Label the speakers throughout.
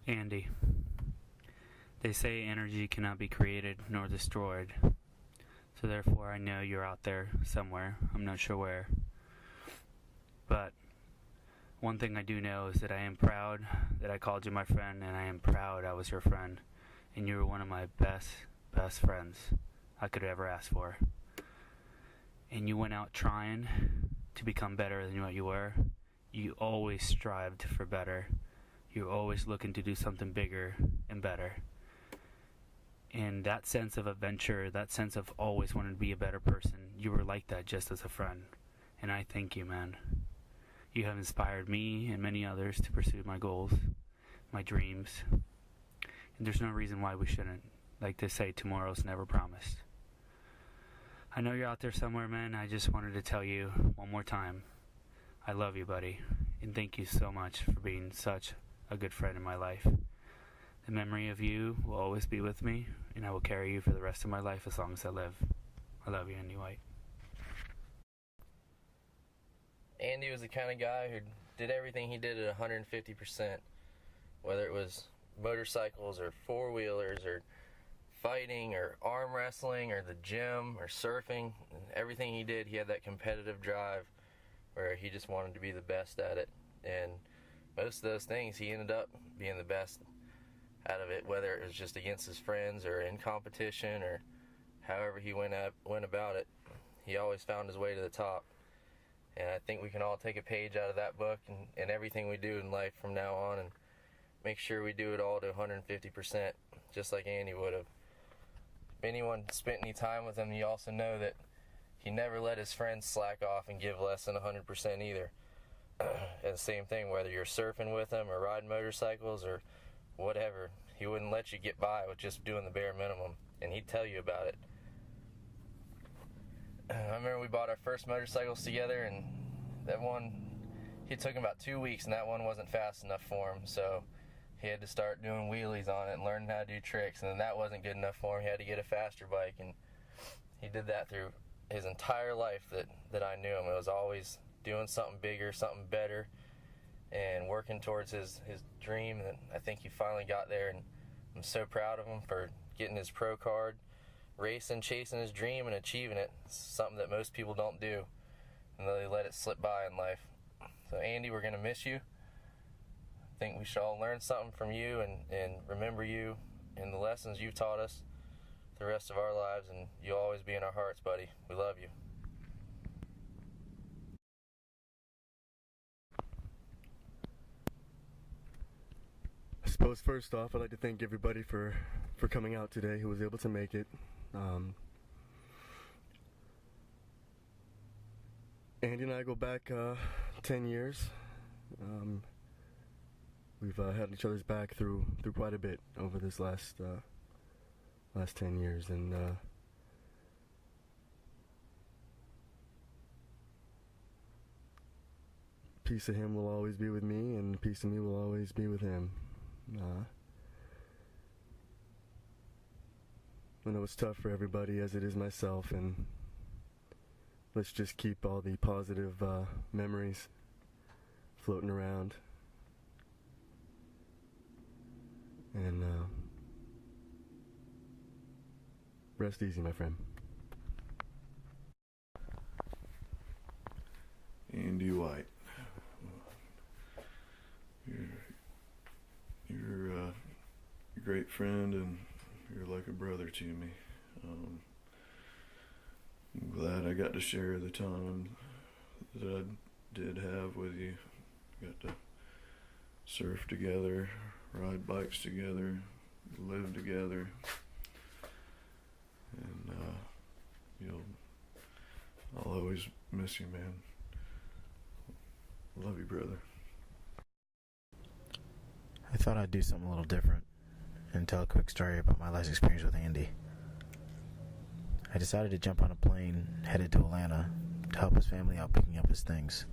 Speaker 1: Andy, they say energy cannot be created nor destroyed. So therefore I know you're out there somewhere. I'm not sure where. But one thing I do know is that I am proud that I called you my friend, and I am proud I was your friend. And you were one of my best friends I could ever ask for. And you went out trying to become better than what you were. You always strived for better. You're always looking to do something bigger and better. And that sense of adventure, that sense of always wanting to be a better person, you were like that just as a friend. And I thank you, man. You have inspired me and many others to pursue my goals, my dreams. And there's no reason why we shouldn't. Like they say, tomorrow's never promised. I know you're out there somewhere, man. I just wanted to tell you one more time, I love you, buddy. And thank you so much for being such a good friend in my life. The memory of you will always be with me, and I will carry you for the rest of my life as long as I live. I love you, Andy White.
Speaker 2: Andy was the kind of guy who did everything he did at 150%, whether it was motorcycles or four-wheelers or fighting or arm wrestling or the gym or surfing. Everything he did, he had that competitive drive where he just wanted to be the best at it. And most of those things, he ended up being the best out of it, whether it was just against his friends or in competition or however he went about it. He always found his way to the top. And I think we can all take a page out of that book and everything we do in life from now on, and make sure we do it all to 150%, just like Andy would have. If anyone spent any time with him, you also know that he never let his friends slack off and give less than 100% either. And the same thing, whether you're surfing with him or riding motorcycles or whatever, he wouldn't let you get by with just doing the bare minimum, and he'd tell you about it. I remember we bought our first motorcycles together, and that one, it took him about 2 weeks, and that one wasn't fast enough for him, so he had to start doing wheelies on it and learning how to do tricks, and then that wasn't good enough for him. He had to get a faster bike, and he did that through his entire life that I knew him. It was always doing something bigger, something better, and working towards his dream, and I think he finally got there, and I'm so proud of him for getting his pro card, racing, chasing his dream, and achieving it. It's something that most people don't do, and they let it slip by in life. So Andy, we're going to miss you. I think we should all learn something from you and remember you and the lessons you've taught us the rest of our lives, and you'll always be in our hearts, buddy. We love you.
Speaker 3: I suppose first off, I'd like to thank everybody for coming out today who was able to make it. Andy and I go back 10 years. We've had each other's back through quite a bit over this last 10 years, and a piece of him will always be with me, and a piece of me will always be with him. I know it's tough for everybody, as it is myself, and let's just keep all the positive memories floating around. And rest easy, my friend.
Speaker 4: Andy White, you're a great friend, and you're like a brother to me. I'm glad I got to share the time that I did have with you. Got to surf together, ride bikes together, live together, and I'll always miss you, man. Love you, brother.
Speaker 5: I thought I'd do something a little different and tell a quick story about my last experience with Andy. I decided to jump on a plane headed to Atlanta to help his family out picking up his things.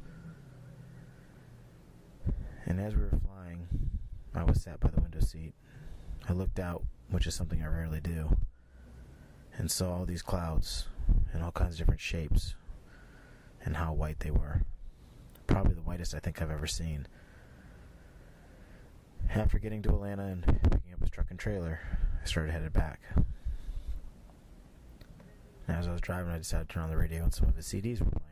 Speaker 5: And as we were flying, I was sat by the window seat. I looked out, which is something I rarely do, and saw all these clouds in all kinds of different shapes and how white they were. Probably the whitest I think I've ever seen. After getting to Atlanta and picking up his truck and trailer, I started headed back. And as I was driving, I decided to turn on the radio, and some of his CDs were playing.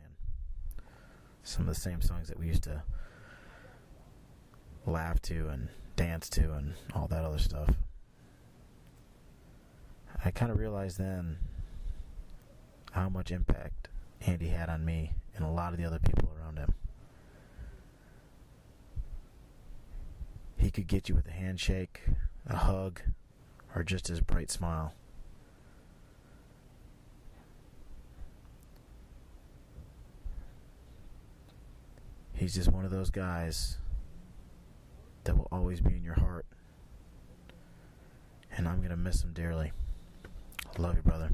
Speaker 5: Some of the same songs that we used to laugh to and dance to and all that other stuff. I kind of realized then how much impact Andy had on me and a lot of the other people around him. He could get you with a handshake, a hug, or just his bright smile. He's just one of those guys that will always be in your heart. And I'm going to miss him dearly. Love you, brother.